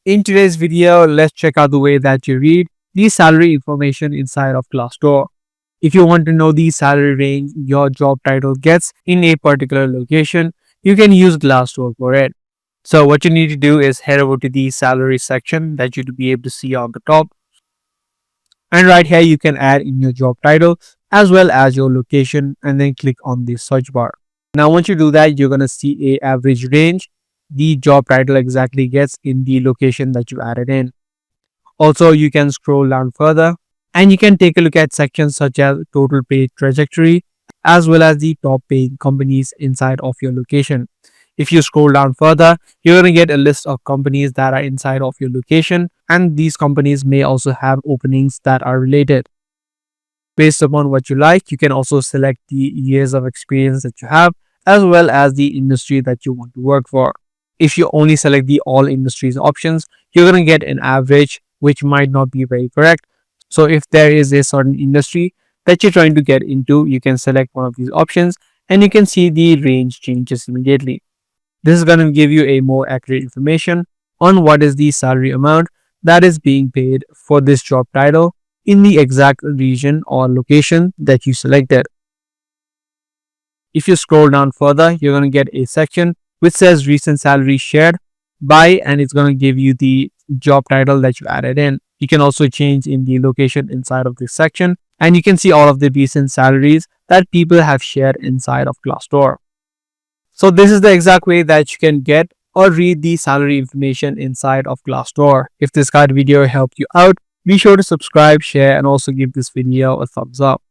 In today's video, let's check out the way that you read the salary information inside of Glassdoor. If you want to know the salary range your job title gets in a particular location, you can use Glassdoor for it. So what you need to do is head over to the salary section that you'll be able to see on the top. And right here, you can add in your job title as well as your location and then click on the search bar. Now, once you do that, you're going to see a average range the job title exactly gets in the location that you added in. Also, you can scroll down further and you can take a look at sections such as total pay trajectory as well as the top paying companies inside of your location. If you scroll down further, you're going to get a list of companies that are inside of your location, and these companies may also have openings that are related. Based upon what you like, you can also select the years of experience that you have as well as the industry that you want to work for. If you only select the all industries options, you're going to get an average which might not be very correct. So if there is a certain industry that you're trying to get into, you can select one of these options and you can see the range changes immediately. This is going to give you a more accurate information on what is the salary amount that is being paid for this job title in the exact region or location that you selected. If you scroll down further, you're going to get a section which says recent salary shared by, and it's going to give you the job title that you added in. You can also change in the location inside of this section, and you can see all of the recent salaries that people have shared inside of Glassdoor. So this is the exact way that you can get or read the salary information inside of Glassdoor. If this guide video helped you out, be sure to subscribe, share, and also give this video a thumbs up.